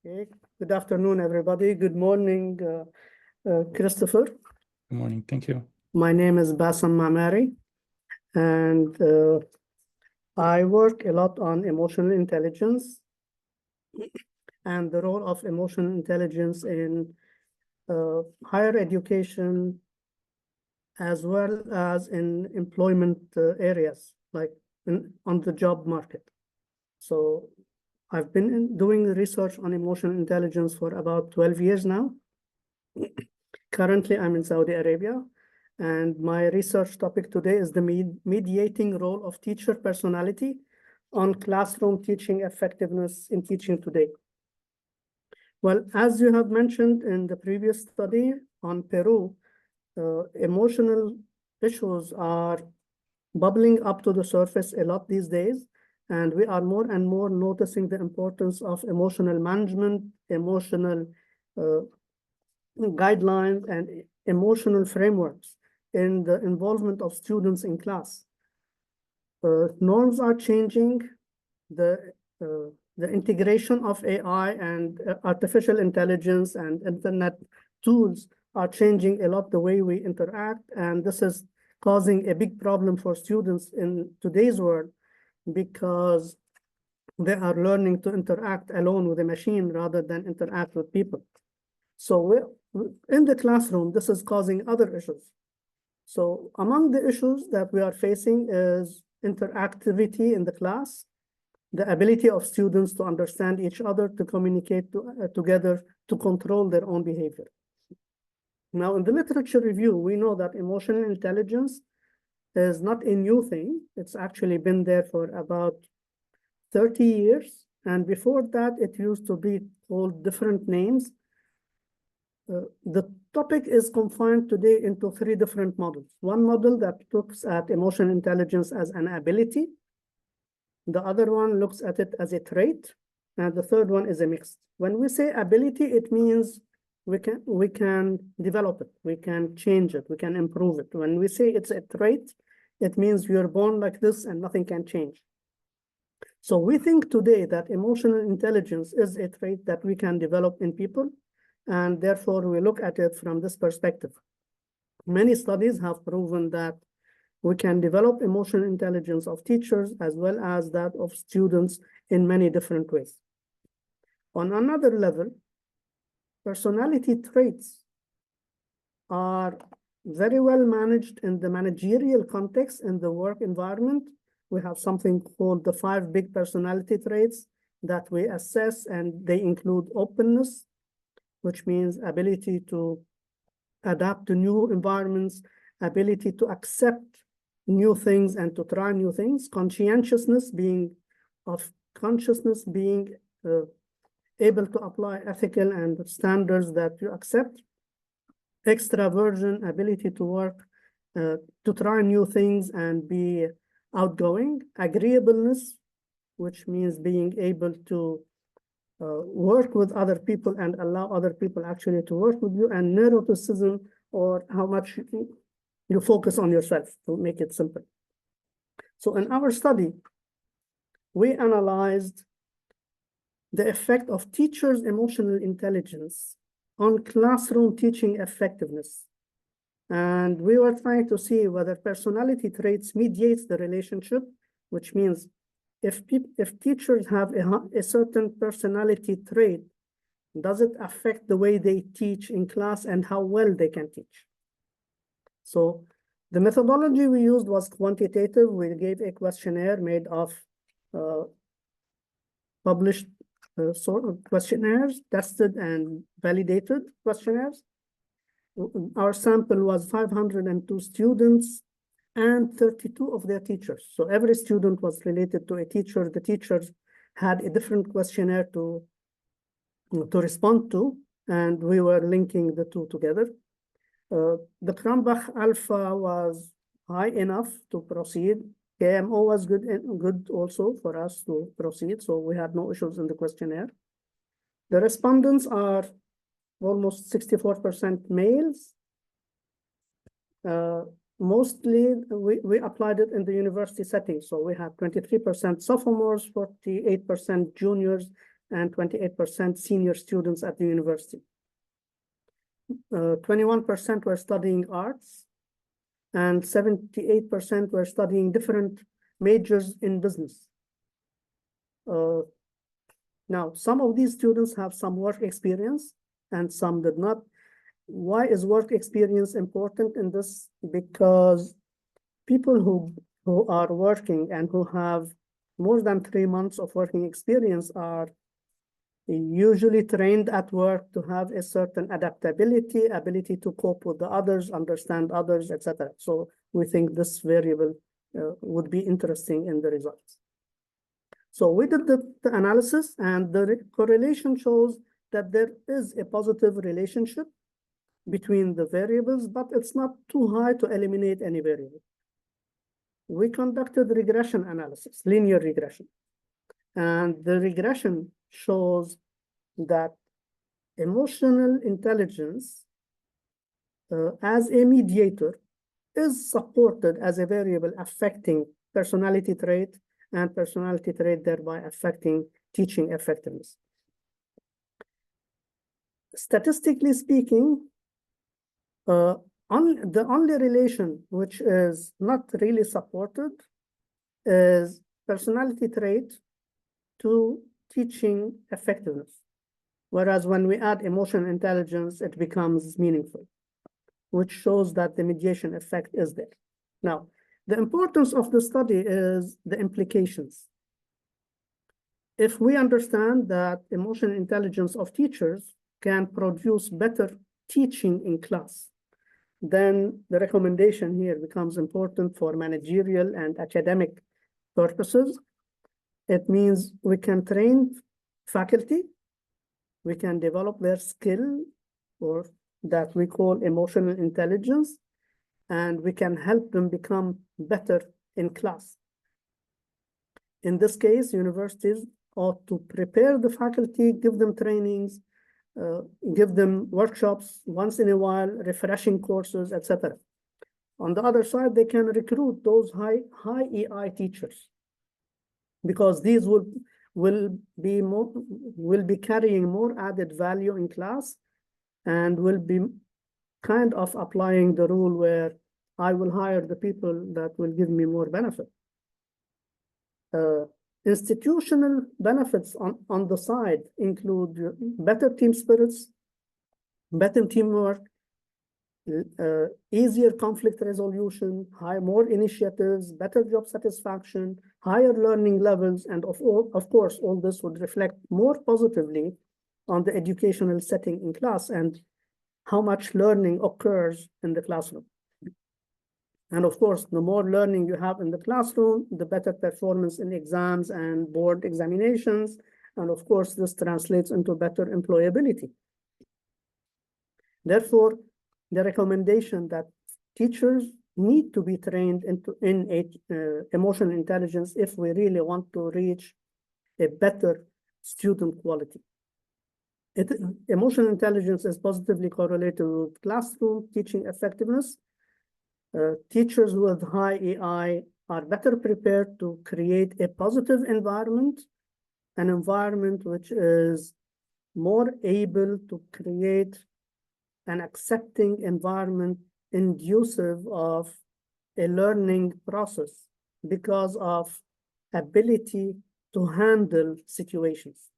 Okay, good afternoon, everybody. Good morning, Christopher. Good morning, thank you. My name is Bassem Maamari, and I work a lot on emotional intelligence and the role of emotional intelligence in higher education, as well as in employment areas, like on the job market. So I've been doing research on emotional intelligence for about 12 years now. Currently, I'm in Saudi Arabia, and my research topic today is the mediating role of teacher personality on classroom teaching effectiveness in teaching today. Well, as you have mentioned in the previous study on Peru, emotional issues are bubbling up to the surface a lot these days, and we are more and more noticing the importance of emotional management, emotional guidelines, and emotional frameworks in the involvement of students in class. Norms are changing. The integration of AI and artificial intelligence and internet tools are changing a lot the way we interact, and this is causing a big problem for students in today's world because they are learning to interact alone with a machine rather than interact with people. So in the classroom, this is causing other issues. So among the issues that we are facing is interactivity in the class, the ability of students to understand each other, to communicate together, to control their own behavior. Now, in the literature review, we know that emotional intelligence is not a new thing. It's actually been there for about 30 years. And before that, it used to be called different names. The topic is confined today into 3 different models. One model that looks at emotional intelligence as an ability. The other one looks at it as a trait. And the third one is a mixed. When we say ability, it means we can develop it, we can change it, we can improve it. When we say it's a trait, it means you're born like this and nothing can change. So we think today that emotional intelligence is a trait that we can develop in people, and therefore we look at it from this perspective. Many studies have proven that we can develop emotional intelligence of teachers as well as that of students in many different ways. On another level, personality traits are very well managed in the managerial context in the work environment. We have something called the 5 big personality traits that we assess, and they include openness, which means ability to adapt to new environments, ability to accept new things and to try new things, conscientiousness, being able to apply ethical and standards that you accept, extraversion, ability to work, to try new things and be outgoing, agreeableness, which means being able to work with other people and allow other people actually to work with you, and neuroticism, or how much you focus on yourself, to make it simple. So in our study, we analyzed the effect of teachers' emotional intelligence on classroom teaching effectiveness. And we were trying to see whether personality traits mediates the relationship, which means if teachers have a certain personality trait, does it affect the way they teach in class and how well they can teach? So the methodology we used was quantitative. We gave a questionnaire made of published sort of questionnaires, tested and validated questionnaires. Our sample was 502 students and 32 of their teachers. So every student was related to a teacher. The teachers had a different questionnaire to respond to, and we were linking the two together. The Cranbach alpha was high enough to proceed. KMO was good also for us to proceed, so we had no issues in the questionnaire. The respondents are almost 64% males. Mostly, we applied it in the university setting, so we had 23% sophomores, 48% juniors, and 28% senior students at the university. 21% were studying arts, and 78% were studying different majors in business. Now, some of these students have some work experience and some did not. Why is work experience important in this? Because people who are working and who have more than 3 months of working experience are usually trained at work to have a certain adaptability, ability to cope with the others, understand others, etc. So we think this variable would be interesting in the results. So we did the analysis, and the correlation shows that there is a positive relationship between the variables, but it's not too high to eliminate any variable. We conducted regression analysis, linear regression, and the regression shows that emotional intelligence as a mediator is supported as a variable affecting personality trait, and personality trait thereby affecting teaching effectiveness. Statistically speaking, the only relation which is not really supported is personality trait to teaching effectiveness. Whereas when we add emotional intelligence, it becomes meaningful, which shows that the mediation effect is there. Now, the importance of the study is the implications. If we understand that emotional intelligence of teachers can produce better teaching in class, then the recommendation here becomes important for managerial and academic purposes. It means we can train faculty, we can develop their skill, or that we call emotional intelligence, and we can help them become better in class. In this case, universities ought to prepare the faculty, give them trainings, give them workshops once in a while, refreshing courses, etc. On the other side, they can recruit those high EI teachers, because these will be carrying more added value in class, and will be kind of applying the rule where I will hire the people that will give me more benefit. Institutional benefits on the side include better team spirits, better teamwork, easier conflict resolution, more initiatives, better job satisfaction, higher learning levels, and of course, all this would reflect more positively on the educational setting in class and how much learning occurs in the classroom. And of course, the more learning you have in the classroom, the better performance in exams and board examinations. And of course, this translates into better employability. Therefore, the recommendation that teachers need to be trained in emotional intelligence if we really want to reach a better student quality. Emotional intelligence is positively correlated with classroom teaching effectiveness. Teachers with high EI are better prepared to create a positive environment, an environment which is more able to create an accepting environment inducive of a learning process because of ability to handle situations.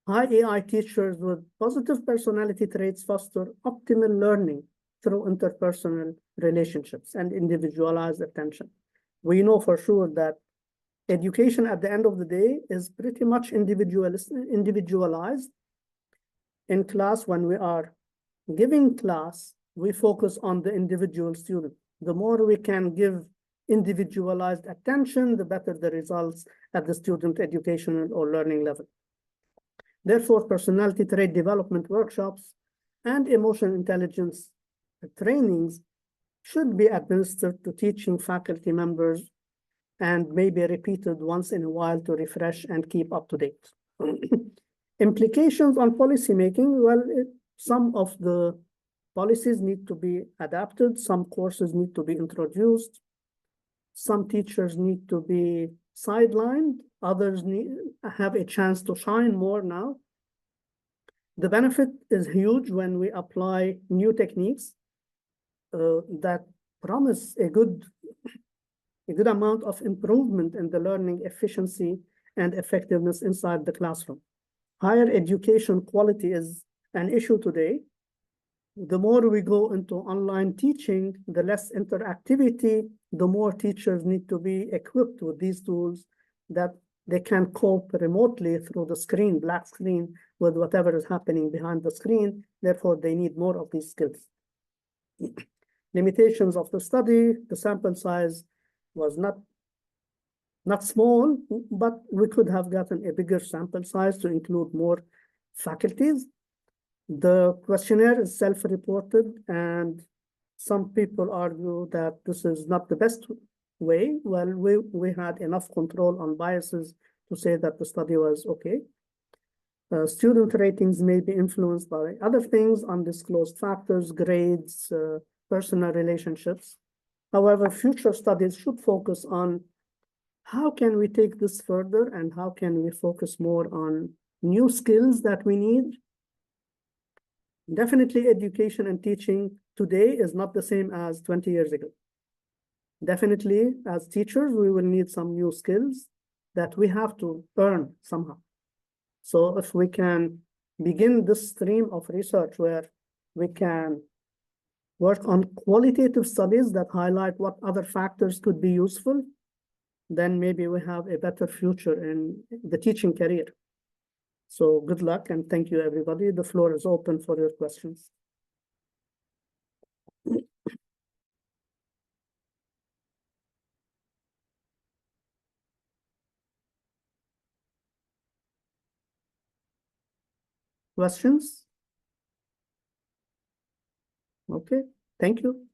High AI teachers with positive personality traits foster optimal learning through interpersonal relationships and individualized attention. We know for sure that education at the end of the day is pretty much individualized. In class, when we are giving class, we focus on the individual student. The more we can give individualized attention, the better the results at the student educational or learning level. Therefore, personality trait development workshops and emotional intelligence trainings should be administered to teaching faculty members and maybe repeated once in a while to refresh and keep up to date. Implications on policy making, well, some of the policies need to be adapted, some courses need to be introduced, some teachers need to be sidelined, others have a chance to shine more now. The benefit is huge when we apply new techniques that promise a good amount of improvement in the learning efficiency and effectiveness inside the classroom. Higher education quality is an issue today. The more we go into online teaching, the less interactivity, the more teachers need to be equipped with these tools that they can cope remotely through the screen, black screen, with whatever is happening behind the screen. Therefore, they need more of these skills. Limitations of the study, the sample size was not small, but we could have gotten a bigger sample size to include more faculties. The questionnaire is self-reported, and some people argue that this is not the best way. Well, we had enough control on biases to say that the study was okay. Student ratings may be influenced by other things, undisclosed factors, grades, personal relationships. However, future studies should focus on how can we take this further and how can we focus more on new skills that we need. Definitely, education and teaching today is not the same as 20 years ago. Definitely, as teachers, we will need some new skills that we have to earn somehow. So if we can begin this stream of research where we can work on qualitative studies that highlight what other factors could be useful, then maybe we have a better future in the teaching career. So good luck and thank you, everybody. The floor is open for your questions. Questions? Okay, thank you.